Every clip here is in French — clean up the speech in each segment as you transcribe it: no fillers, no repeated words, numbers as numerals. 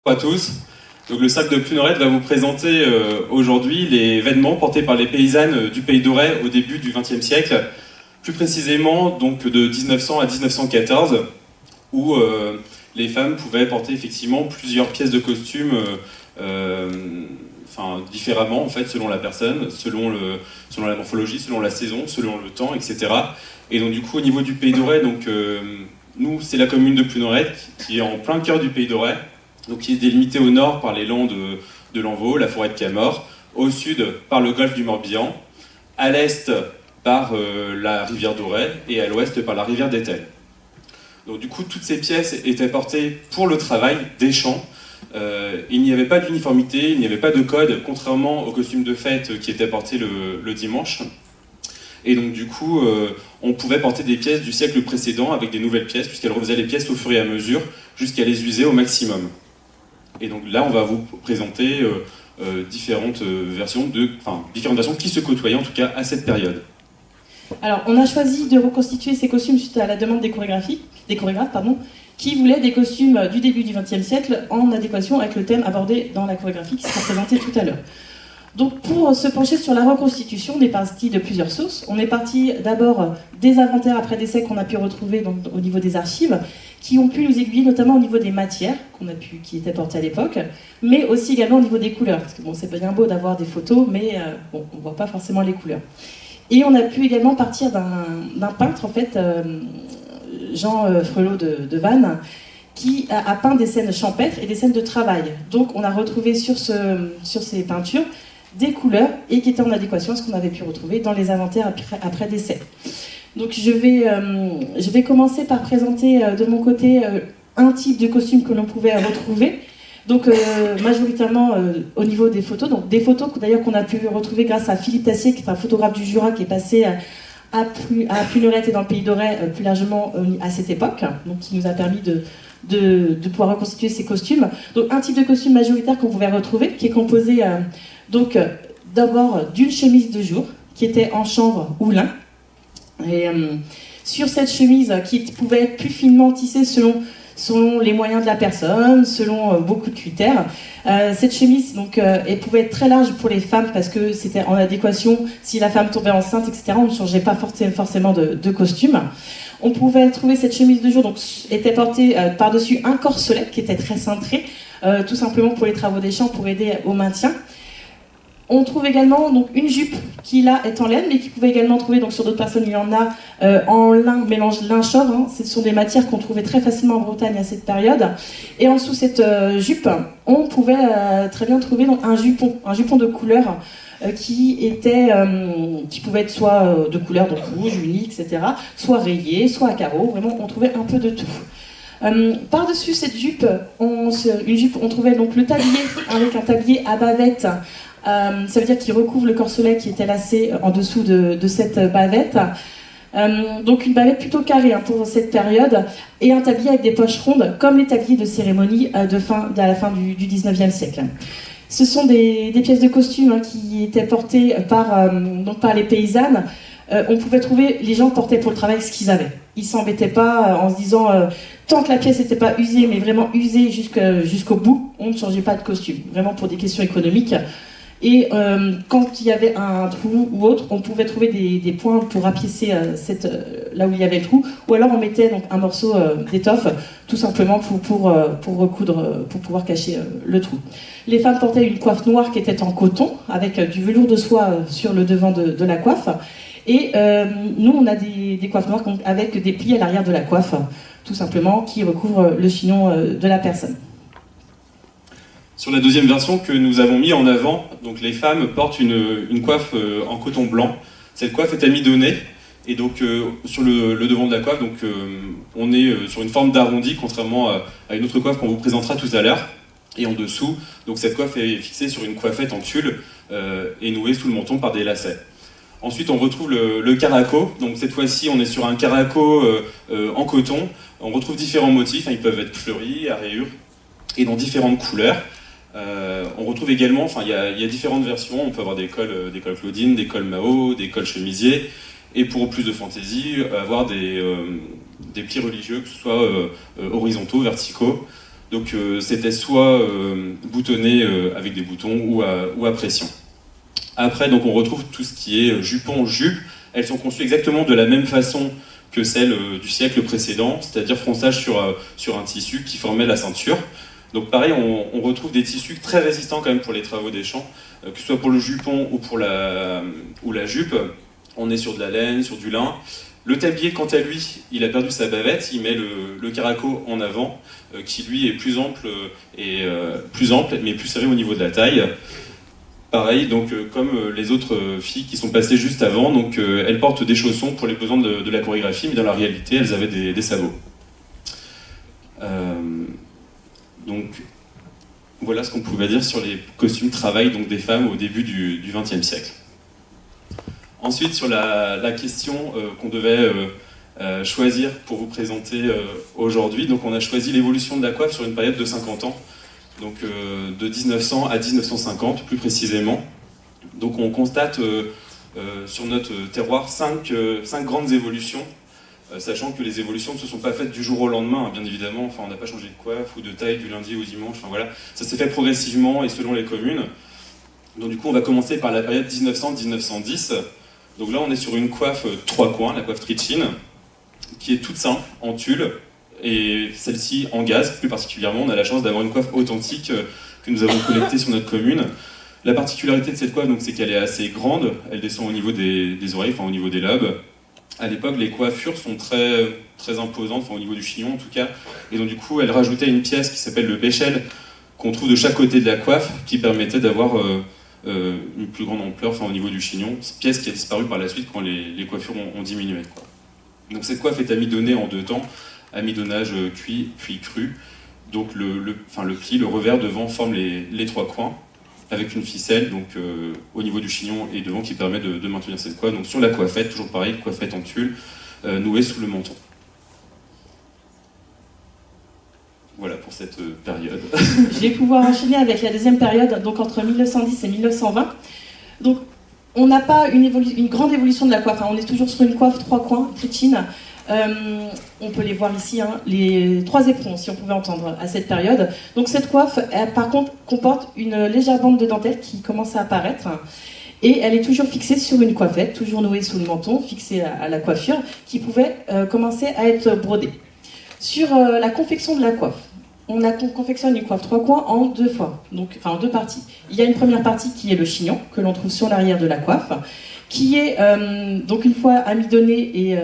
Bonjour à tous. Donc, le Cercle de Pluneret va vous présenter aujourd'hui les vêtements portés par les paysannes du Pays d'Auray au début du XXe siècle, plus précisément donc de 1900 à 1914, où les femmes pouvaient porter effectivement plusieurs pièces de costume, différemment en fait selon la personne, selon la morphologie, selon la saison, selon le temps, etc. Et donc du coup au niveau du Pays d'Auray, nous c'est la commune de Pluneret qui est en plein cœur du Pays d'Auray. Donc, qui est délimité au nord par les landes de Lanvaux, la forêt de Camors, au sud par le golfe du Morbihan, à l'est par la rivière d'Auray et à l'ouest par la rivière d'Etel. Donc du coup, toutes ces pièces étaient portées pour le travail des champs. Il n'y avait pas d'uniformité, il n'y avait pas de code, contrairement aux costumes de fête qui étaient portés le dimanche. Et donc du coup, on pouvait porter des pièces du siècle précédent avec des nouvelles pièces, puisqu'elles refaisaient les pièces au fur et à mesure, jusqu'à les user au maximum. Et donc là, on va vous présenter différentes versions qui se courtoyaient en tout cas à cette période. Alors, on a choisi de reconstituer ces costumes suite à la demande des chorégraphes, qui voulaient des costumes du début du XXe siècle en adéquation avec le thème abordé dans la chorégraphie qui sera présentée tout à l'heure. Donc, pour se pencher sur la reconstitution, on est parti de plusieurs sources. On est parti d'abord des inventaires après décès qu'on a pu retrouver donc, au niveau des archives, qui ont pu nous aiguiller notamment au niveau des matières qui étaient portées à l'époque, mais aussi également au niveau des couleurs. Parce que bon, c'est bien beau d'avoir des photos, mais on ne voit pas forcément les couleurs. Et on a pu également partir d'un peintre, en fait, Jean Frelot de Vannes, qui a peint des scènes champêtres et des scènes de travail. Donc on a retrouvé sur ces peintures des couleurs et qui étaient en adéquation à ce qu'on avait pu retrouver dans les inventaires après décès. Donc je vais commencer par présenter de mon côté un type de costume que l'on pouvait retrouver. Donc majoritairement au niveau des photos, donc des photos d'ailleurs qu'on a pu retrouver grâce à Philippe Tassier, qui est un photographe du Jura qui est passé à Pluneret et dans le Pays d'Auray plus largement à cette époque, donc qui nous a permis de pouvoir reconstituer ces costumes. Donc un type de costume majoritaire qu'on pouvait retrouver, qui est composé d'abord d'une chemise de jour, qui était en chanvre ou lin. Et sur cette chemise, qui pouvait être plus finement tissée selon les moyens de la personne, selon beaucoup de critères. Cette chemise, elle pouvait être très large pour les femmes parce que c'était en adéquation si la femme tombait enceinte, etc. On ne changeait pas forcément de costume. On pouvait trouver cette chemise de jour, donc était portée par-dessus un corselet qui était très cintré, tout simplement pour les travaux des champs, pour aider au maintien. On trouve également donc, une jupe qui là est en laine, mais qui pouvait également trouver, donc sur d'autres personnes il y en a en lin, mélange lin-chauve, hein. Ce sont des matières qu'on trouvait très facilement en Bretagne à cette période. Et en dessous cette jupe, on pouvait très bien trouver donc, un jupon de couleur qui pouvait être soit de couleur donc rouge, uni, etc., soit rayé, soit à carreaux, vraiment on trouvait un peu de tout. Par-dessus cette jupe, on trouvait donc le tablier avec un tablier à bavette. Ça veut dire qu'il recouvre le corselet qui était lacé en dessous de cette bavette. Donc une bavette plutôt carrée pour cette période, et un tablier avec des poches rondes, comme les tabliers de cérémonie à la fin du 19e siècle. Ce sont des pièces de costume qui étaient portées par les paysannes. On pouvait trouver, les gens portaient pour le travail ce qu'ils avaient. Ils ne s'embêtaient pas en se disant tant que la pièce n'était pas usée, mais vraiment usée jusqu'au bout, on ne changeait pas de costume, vraiment pour des questions économiques. Et quand il y avait un trou ou autre, on pouvait trouver des points pour rapiécer là où il y avait le trou, ou alors on mettait donc, un morceau d'étoffe, tout simplement pour recoudre, pour pouvoir cacher le trou. Les femmes portaient une coiffe noire qui était en coton, avec du velours de soie sur le devant de la coiffe. Et nous, on a des coiffes noires avec des plis à l'arrière de la coiffe, tout simplement, qui recouvrent le chignon de la personne. Sur la deuxième version que nous avons mis en avant, donc les femmes portent une coiffe en coton blanc. Cette coiffe est amidonnée, et donc sur le devant de la coiffe, on est sur une forme d'arrondi, contrairement à une autre coiffe qu'on vous présentera tout à l'heure. Et en dessous, donc cette coiffe est fixée sur une coiffette en tulle et nouée sous le menton par des lacets. Ensuite, on retrouve le caraco. Donc cette fois-ci, on est sur un caraco en coton. On retrouve différents motifs, ils peuvent être fleuris, à rayures, et dans différentes couleurs. On retrouve également, il y a différentes versions, on peut avoir des cols Claudine, des cols Mao, des cols chemisiers, et pour plus de fantaisie, avoir des plis religieux, que ce soit horizontaux, verticaux. Donc c'était soit boutonné avec des boutons ou à pression. Après, donc on retrouve tout ce qui est jupon, jupe. Elles sont conçues exactement de la même façon que celles du siècle précédent, c'est-à-dire fronçage sur un tissu qui formait la ceinture. Donc pareil, on retrouve des tissus très résistants quand même pour les travaux des champs, que ce soit pour le jupon ou pour la jupe. On est sur de la laine, sur du lin. Le tablier, quant à lui, il a perdu sa bavette, il met le caraco en avant, qui lui est plus ample, mais plus serré au niveau de la taille. Pareil, donc comme les autres filles qui sont passées juste avant, donc elles portent des chaussons pour les besoins de la chorégraphie, mais dans la réalité, elles avaient des sabots. Donc voilà ce qu'on pouvait dire sur les costumes travail donc des femmes au début du XXe siècle. Ensuite, sur la question qu'on devait choisir pour vous présenter aujourd'hui, donc on a choisi l'évolution de la coiffe sur une période de 50 ans. Donc de 1900 à 1950 plus précisément. Donc on constate sur notre terroir 5 grandes évolutions, sachant que les évolutions ne se sont pas faites du jour au lendemain, hein, bien évidemment. Enfin, on n'a pas changé de coiffe ou de taille du lundi au dimanche. Enfin, voilà. Ça s'est fait progressivement et selon les communes. Donc du coup on va commencer par la période 1900-1910. Donc là on est sur une coiffe 3 coins, la coiffe Tritchine, qui est toute simple, en tulle. Et celle-ci en gaz, plus particulièrement, on a la chance d'avoir une coiffe authentique que nous avons collectée sur notre commune. La particularité de cette coiffe, donc, c'est qu'elle est assez grande, elle descend au niveau des oreilles, enfin au niveau des lobes. À l'époque, les coiffures sont très, très imposantes, enfin au niveau du chignon en tout cas, et donc du coup, elle rajoutait une pièce qui s'appelle le béchel, qu'on trouve de chaque côté de la coiffe, qui permettait d'avoir une plus grande ampleur, enfin au niveau du chignon, pièce qui a disparu par la suite quand les coiffures ont diminué, quoi. Donc cette coiffe est amidonnée en 2 temps. Amidonnage cuit puis cru. Donc le pli, le revers devant forme les 3 coins avec une ficelle donc au niveau du chignon et devant qui permet de maintenir cette coiffe. Donc sur la coiffette, toujours pareil, coiffette en tulle nouée sous le menton. Voilà pour cette période. Je vais pouvoir enchaîner avec la deuxième période, donc entre 1910 et 1920. Donc on n'a pas une grande évolution de la coiffe, hein. On est toujours sur une coiffe 3 coins, Tritchine. On peut les voir ici, hein, les 3 éperons, si on pouvait entendre, à cette période. Donc cette coiffe, elle, par contre, comporte une légère bande de dentelle qui commence à apparaître. Et elle est toujours fixée sur une coiffette, toujours nouée sous le menton, fixée à la coiffure, qui pouvait commencer à être brodée. Sur la confection de la coiffe, on confectionne une coiffe 3 coins en 2 fois, donc, enfin en 2 parties. Il y a une première partie qui est le chignon, que l'on trouve sur l'arrière de la coiffe, qui est donc une fois amidonné et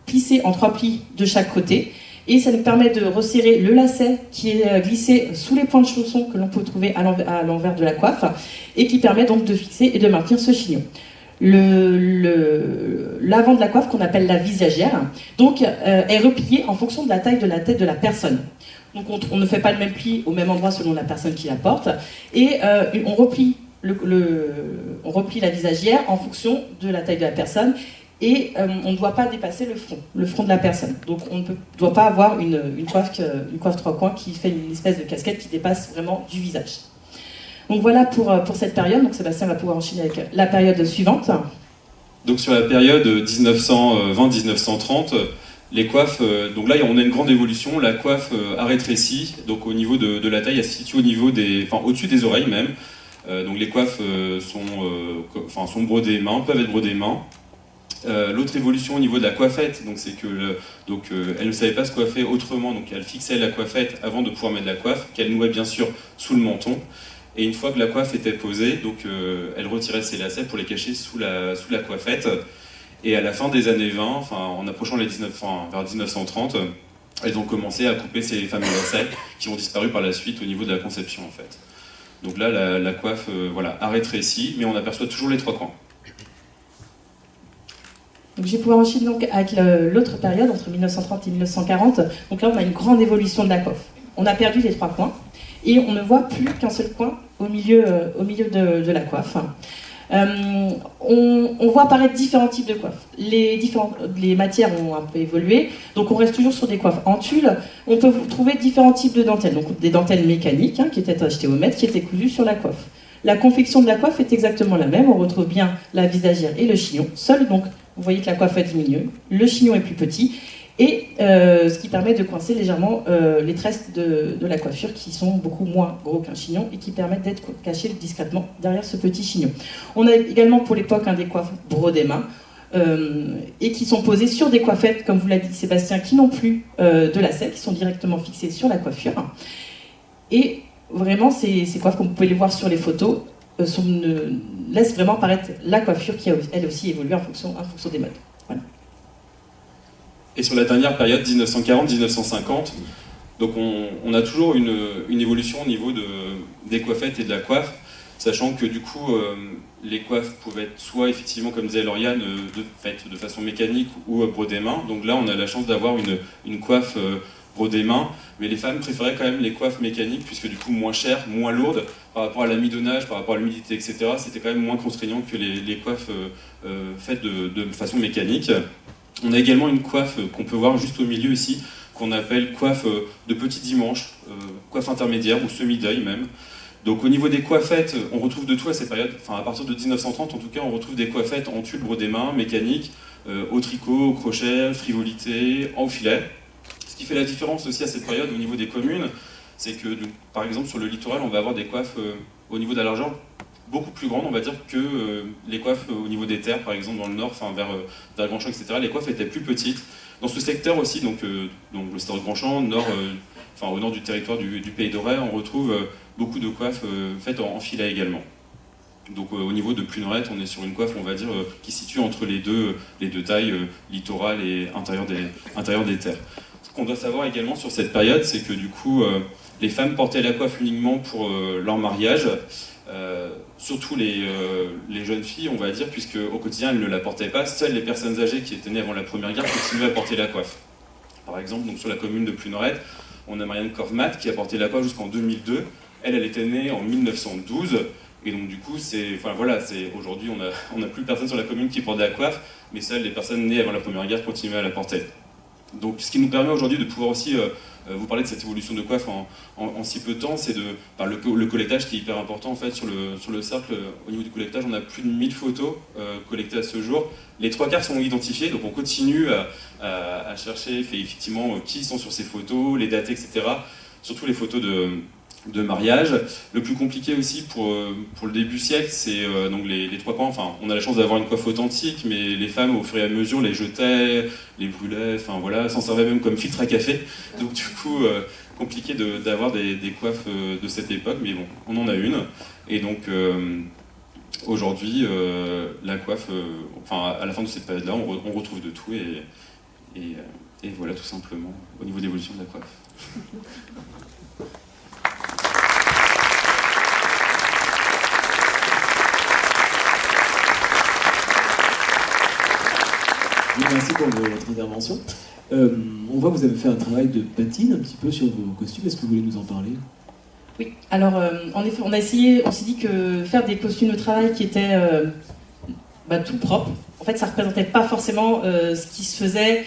plissé en 3 plis de chaque côté, et ça nous permet de resserrer le lacet qui est glissé sous les points de chaussons que l'on peut trouver à l'envers de la coiffe, et qui permet donc de fixer et de maintenir ce chignon. L'avant de la coiffe, qu'on appelle la visagière, donc, est replié en fonction de la taille de la tête de la personne. Donc on ne fait pas le même pli au même endroit selon la personne qui la porte, et on replie la visagière en fonction de la taille de la personne, et on ne doit pas dépasser le front de la personne. Donc on ne doit pas avoir une coiffe 3 coins qui fait une espèce de casquette qui dépasse vraiment du visage. Donc voilà pour cette période. Donc Sébastien va pouvoir enchaîner avec la période suivante. Donc sur la période 1920-1930, les coiffes, donc là on a une grande évolution, la coiffe a rétréci, donc au niveau de la taille, elle se situe au-dessus des oreilles même. Donc les coiffes sont brodées main, peuvent être brodées main. L'autre évolution au niveau de la coiffette, donc c'est que elle ne savait pas se coiffer autrement, donc elle fixait la coiffette avant de pouvoir mettre la coiffe, qu'elle nouait bien sûr sous le menton. Et une fois que la coiffe était posée, donc elle retirait ses lacets pour les cacher sous la coiffette. Et à la fin des années 20, en approchant vers 1930, elles ont commencé à couper ces fameux lacets qui ont disparu par la suite au niveau de la conception en fait. Donc là, la coiffe a rétréci, mais on aperçoit toujours les 3 coins. Donc je vais pouvoir enchaîner donc avec l'autre période, entre 1930 et 1940. Donc là, on a une grande évolution de la coiffe. On a perdu les 3 coins, et on ne voit plus qu'un seul coin au milieu de la coiffe. On voit apparaître différents types de coiffes. Les matières ont un peu évolué, donc on reste toujours sur des coiffes en tulle. On peut trouver différents types de dentelles, donc des dentelles mécaniques qui étaient achetées au mètre, qui étaient cousues sur la coiffe. La confection de la coiffe est exactement la même, on retrouve bien la visagière et le chignon. Seul, donc, vous voyez que la coiffe a diminué, le chignon est plus petit, et ce qui permet de coincer légèrement les tresses de la coiffure qui sont beaucoup moins gros qu'un chignon et qui permettent d'être cachés discrètement derrière ce petit chignon. On a également pour l'époque des coiffes brodées main et qui sont posées sur des coiffettes, comme vous l'a dit Sébastien, qui n'ont plus de lacets, qui sont directement fixées sur la coiffure. Et vraiment, ces coiffes, comme vous pouvez les voir sur les photos, laissent vraiment apparaître la coiffure qui a elle aussi évolué en fonction des modes. Voilà. Et sur la dernière période, 1940-1950, donc on a toujours une évolution au niveau des coiffettes et de la coiffe, sachant que du coup, les coiffes pouvaient être soit effectivement, comme disait Lauriane, faites de façon mécanique ou brodées main. Donc là, on a la chance d'avoir une coiffe brodée main, mais les femmes préféraient quand même les coiffes mécaniques, puisque du coup moins chères, moins lourdes, par rapport à l'amidonnage, par rapport à l'humidité, etc. C'était quand même moins contraignant que les coiffes faites de façon mécanique. On a également une coiffe qu'on peut voir juste au milieu ici, qu'on appelle coiffe de petit dimanche, coiffe intermédiaire ou semi-deuil même. Donc au niveau des coiffettes, on retrouve de tout à cette période, enfin à partir de 1930 en tout cas, on retrouve des coiffettes en tulle brodée main, mécanique, au tricot, au crochet, frivolité, en filet. Ce qui fait la différence aussi à cette période au niveau des communes, c'est que par exemple sur le littoral, on va avoir des coiffes au niveau de la largeur beaucoup plus grande, on va dire, que les coiffes au niveau des terres, par exemple dans le nord, vers Grandchamp, etc. Les coiffes étaient plus petites. Dans ce secteur aussi, donc le secteur de Grandchamp, au nord du territoire du Pays d'Auray, on retrouve beaucoup de coiffes faites en filet également. Donc au niveau de Plunerette, on est sur une coiffe, on va dire, qui se situe entre les deux tailles, littorale et intérieur des terres. Ce qu'on doit savoir également sur cette période, c'est que du coup, les femmes portaient la coiffe uniquement pour leur mariage. Surtout les jeunes filles, on va dire, puisque au quotidien elles ne la portaient pas. Seules les personnes âgées qui étaient nées avant la Première Guerre continuaient à porter la coiffe. Par exemple, donc sur la commune de Plunerette, on a Marianne Corvmat qui a porté la coiffe jusqu'en 2002. Elle était née en 1912, et donc du coup, aujourd'hui on n'a plus personne sur la commune qui porte la coiffe, mais seules les personnes nées avant la Première Guerre continuaient à la porter. Donc ce qui nous permet aujourd'hui de pouvoir aussi vous parler de cette évolution de coiffe en si peu de temps, c'est le collectage qui est hyper important en fait sur le cercle. Au niveau du collectage, on a plus de 1000 photos collectées à ce jour. Les 3/4 sont identifiés, donc on continue à chercher effectivement qui sont sur ces photos, les dater, etc. Surtout les photos de mariage. Le plus compliqué aussi pour le début siècle, c'est donc les 3 pans. Enfin, on a la chance d'avoir une coiffe authentique, mais les femmes, au fur et à mesure, les jetaient, les brûlaient, s'en servaient même comme filtre à café. Donc du coup, compliqué d'avoir des coiffes de cette époque, mais bon, on en a une. Et donc, aujourd'hui, la coiffe, à la fin de cette période-là, on retrouve de tout, et voilà, tout simplement, au niveau de l'évolution de la coiffe. Merci pour votre intervention. On voit que vous avez fait un travail de patine un petit peu sur vos costumes. Est-ce que vous voulez nous en parler ? Oui, alors en effet, on s'est dit que faire des costumes de travail qui étaient tout propres, en fait, ça ne représentait pas forcément ce qui se faisait.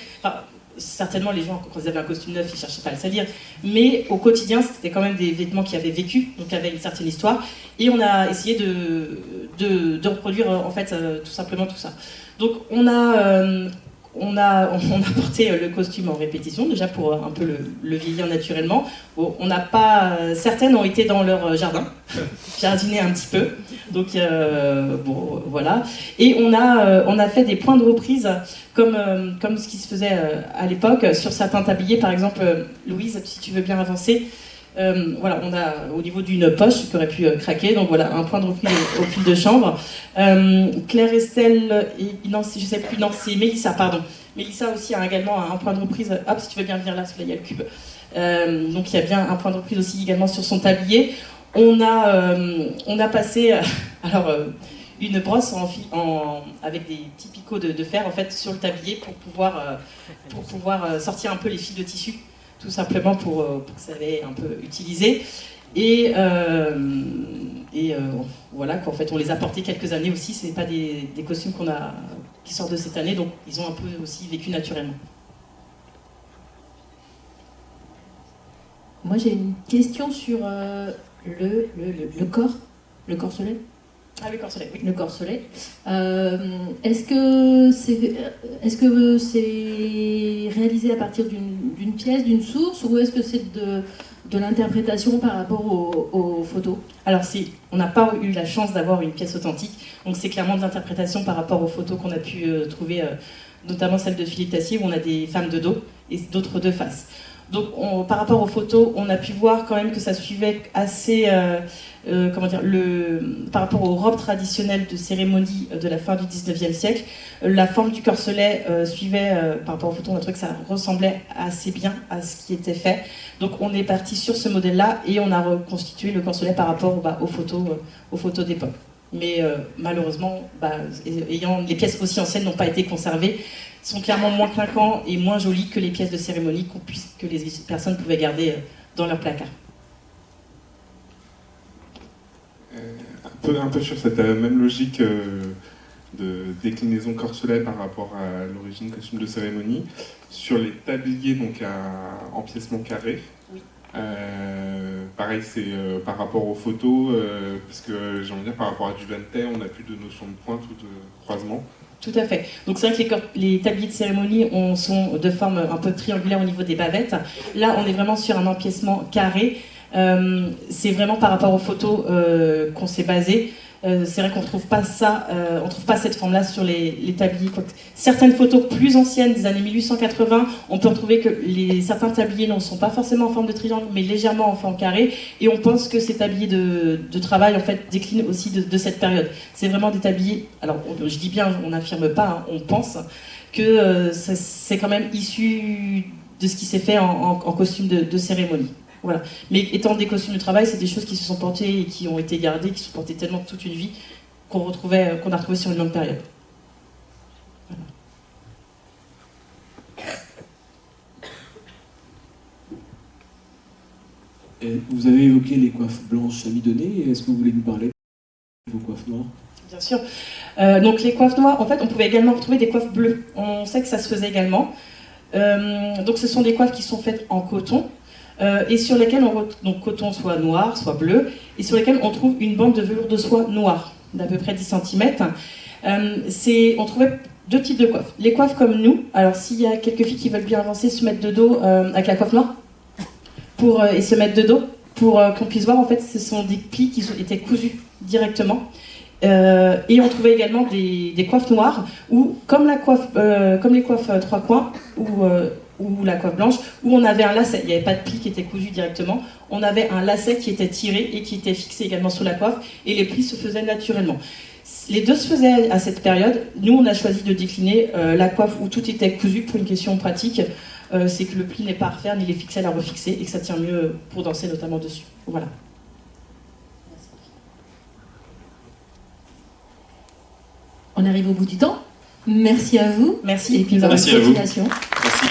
Certainement, les gens, quand ils avaient un costume neuf, ils ne cherchaient pas à le salir, mais au quotidien, c'était quand même des vêtements qui avaient vécu, donc qui avaient une certaine histoire, et on a essayé de reproduire en fait tout simplement tout ça. Donc on a porté le costume en répétition, déjà pour un peu le vieillir naturellement. Bon, certaines ont été dans leur jardin, jardiner un petit peu. Donc voilà. Et on a fait des points de reprise comme ce qui se faisait à l'époque sur certains tabliers. Par exemple, Louise, si tu veux bien avancer. On a au niveau d'une poche qui aurait pu craquer, donc voilà, un point de reprise au fil de chambre. Claire Estelle, je sais plus, non, c'est Mélissa, pardon. Mélissa aussi a également un point de reprise. Hop, si tu veux bien venir là, parce que là il y a le cube. Donc il y a bien un point de reprise aussi également sur son tablier. On a passé une brosse avec des petits picots de fer en fait sur le tablier pour pouvoir sortir un peu les fils de tissu, tout simplement pour que ça ait un peu utilisé. Et voilà, qu'en fait on les a portés quelques années aussi. C'est pas des costumes qui sortent de cette année, donc ils ont un peu aussi vécu naturellement. Moi j'ai une question sur le corset. Ah oui, corselet, oui. Le corselet. Est-ce que c'est réalisé à partir d'une pièce, d'une source, ou est-ce que c'est de l'interprétation par rapport aux photos? Alors on n'a pas eu la chance d'avoir une pièce authentique, donc c'est clairement de l'interprétation par rapport aux photos qu'on a pu trouver, notamment celle de Philippe Tassier, où on a des femmes de dos et d'autres de face. Donc par rapport aux photos, on a pu voir quand même que ça suivait assez, par rapport aux robes traditionnelles de cérémonie de la fin du 19e siècle, la forme du corselet suivait, par rapport aux photos, on a trouvé que ça ressemblait assez bien à ce qui était fait. Donc on est parti sur ce modèle-là et on a reconstitué le corselet par rapport aux photos d'époque. Mais malheureusement, les pièces aussi anciennes n'ont pas été conservées, sont clairement moins clinquants et moins jolis que les pièces de cérémonie que les personnes pouvaient garder dans leur placard. Un peu sur cette même logique de déclinaison corselet par rapport à l'origine costume de cérémonie, sur les tabliers donc à empiècement carré. Oui. Pareil, c'est par rapport aux photos, parce que j'ai envie de dire par rapport à du Vantais, on n'a plus de notion de pointe ou de croisement. Tout à fait. Donc c'est vrai que les tabliers de cérémonie sont de forme un peu triangulaire au niveau des bavettes. Là, on est vraiment sur un empiècement carré. C'est vraiment par rapport aux photos qu'on s'est basé. C'est vrai qu'on ne trouve pas ça, on trouve pas cette forme-là sur les tabliers. Certaines photos plus anciennes des années 1880, on peut retrouver que certains tabliers ne sont pas forcément en forme de triangle, mais légèrement en forme carré. Et on pense que ces tabliers de travail en fait déclinent aussi de cette période. C'est vraiment des tabliers. Alors je dis bien, on n'affirme pas, hein, on pense que c'est quand même issu de ce qui s'est fait en costume de cérémonie. Voilà. Mais étant des costumes de travail, c'est des choses qui se sont portées et qui ont été gardées, qui se sont portées tellement toute une vie qu'on a retrouvé sur une longue période. Voilà. Vous avez évoqué les coiffes blanches amidonnées, est-ce que vous voulez nous parler de vos coiffes noires? Bien sûr. Donc les coiffes noires, en fait, on pouvait également retrouver des coiffes bleues. On sait que ça se faisait également. Donc ce sont des coiffes qui sont faites en coton. Et sur lesquels donc coton soit noir, soit bleu, et sur lesquels on trouve une bande de velours de soie noire, d'à peu près 10 cm. On trouvait deux types de coiffes. Les coiffes comme nous, alors s'il y a quelques filles qui veulent bien avancer, se mettre de dos avec la coiffe noire, et se mettre de dos, pour qu'on puisse voir, en fait, ce sont des plis qui étaient cousus directement. Et on trouvait également des coiffes noires, ou comme les coiffes trois coins, ou la coiffe blanche, où on avait un lacet. Il n'y avait pas de pli qui était cousu directement. On avait un lacet qui était tiré et qui était fixé également sur la coiffe, et les plis se faisaient naturellement. Les deux se faisaient à cette période. Nous, on a choisi de décliner la coiffe où tout était cousu pour une question pratique. C'est que le pli n'est pas à refaire, ni les ficelles à refixer, et que ça tient mieux pour danser notamment dessus. Voilà. On arrive au bout du temps. Merci à vous. Merci. Et puis bonne continuation. Merci.